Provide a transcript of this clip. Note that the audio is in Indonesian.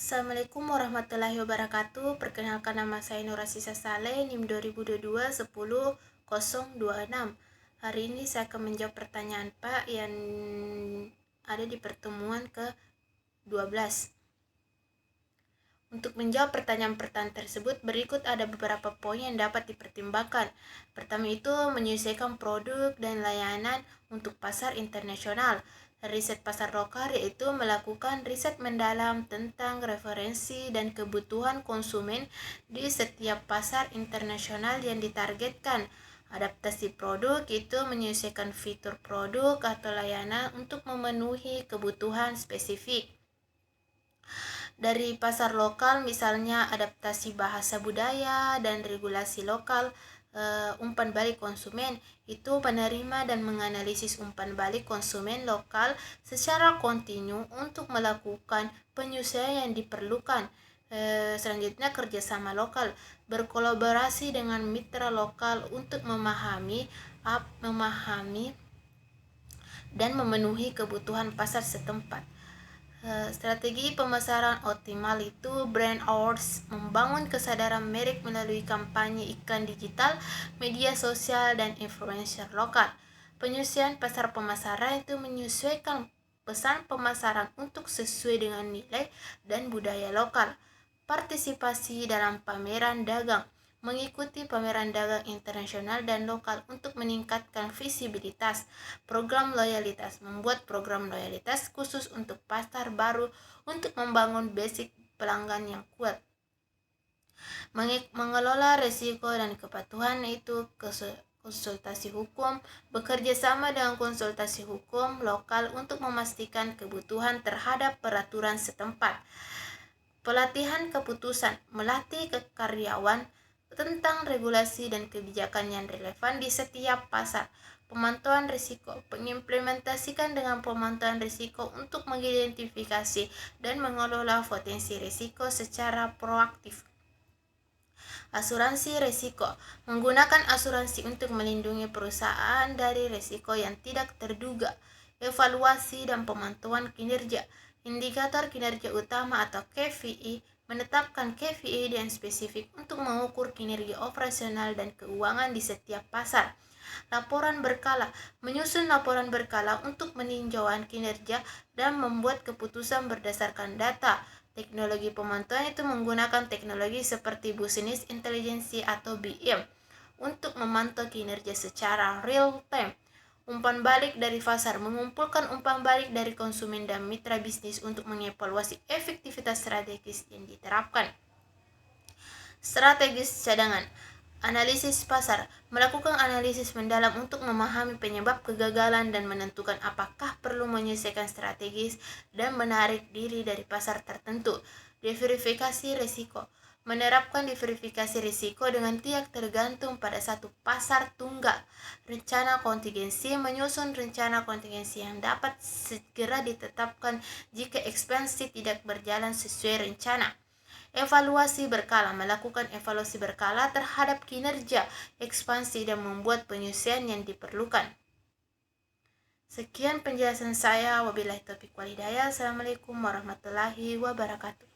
Assalamualaikum warahmatullahi wabarakatuh. Perkenalkan, nama saya Nurasisa Saleh, NIM 2022 10026. Hari ini saya akan menjawab pertanyaan Pak yang ada di pertemuan ke-12. Untuk menjawab pertanyaan-pertanyaan tersebut, berikut ada beberapa poin yang dapat dipertimbangkan. Pertama itu, menyesuaikan produk dan layanan untuk pasar internasional. Riset pasar lokal yaitu melakukan riset mendalam tentang referensi dan kebutuhan konsumen di setiap pasar internasional yang ditargetkan. Adaptasi produk itu menyesuaikan fitur produk atau layanan untuk memenuhi kebutuhan spesifik. Dari pasar lokal, misalnya adaptasi bahasa budaya dan regulasi lokal. Umpan balik konsumen itu menerima dan menganalisis umpan balik konsumen lokal secara kontinu untuk melakukan penyesuaian yang diperlukan. Selanjutnya, kerjasama lokal, berkolaborasi dengan mitra lokal untuk memahami dan memenuhi kebutuhan pasar setempat. Strategi pemasaran optimal itu brand awareness, membangun kesadaran merek melalui kampanye iklan digital, media sosial, dan influencer lokal. Penyesuaian pasar pemasaran itu menyesuaikan pesan pemasaran untuk sesuai dengan nilai dan budaya lokal. Partisipasi dalam pameran dagang, mengikuti pameran dagang internasional dan lokal untuk meningkatkan visibilitas. Program loyalitas, membuat program loyalitas khusus untuk pasar baru untuk membangun basic pelanggan yang kuat. Mengelola risiko dan kepatuhan itu konsultasi hukum, bekerja sama dengan konsultasi hukum lokal untuk memastikan kebutuhan terhadap peraturan setempat. Pelatihan keputusan, melatih karyawan tentang regulasi dan kebijakan yang relevan di setiap pasar. Pemantauan risiko, mengimplementasikan dengan pemantauan risiko untuk mengidentifikasi dan mengelola potensi risiko secara proaktif. Asuransi risiko, menggunakan asuransi untuk melindungi perusahaan dari risiko yang tidak terduga. Evaluasi dan pemantauan kinerja, indikator kinerja utama atau KPI, menetapkan KPI yang spesifik untuk mengukur kinerja operasional dan keuangan di setiap pasar. Laporan berkala, menyusun laporan berkala untuk meninjauan kinerja dan membuat keputusan berdasarkan data. Teknologi pemantauan itu menggunakan teknologi seperti business intelligence atau BIM untuk memantau kinerja secara real time. Umpan balik dari pasar, mengumpulkan umpan balik dari konsumen dan mitra bisnis untuk mengevaluasi efektivitas strategis yang diterapkan. Strategis cadangan, analisis pasar, melakukan analisis mendalam untuk memahami penyebab kegagalan dan menentukan apakah perlu menyesuaikan strategis dan menarik diri dari pasar tertentu. Diverifikasi risiko, menerapkan diverifikasi risiko dengan tidak tergantung pada satu pasar tunggal. Rencana kontingensi, menyusun rencana kontingensi yang dapat segera ditetapkan jika ekspansi tidak berjalan sesuai rencana. Evaluasi berkala, melakukan evaluasi berkala terhadap kinerja ekspansi dan membuat penyesuaian yang diperlukan. Sekian penjelasan saya. Wabillahi taufiq wal hidayah. Assalamualaikum warahmatullahi wabarakatuh.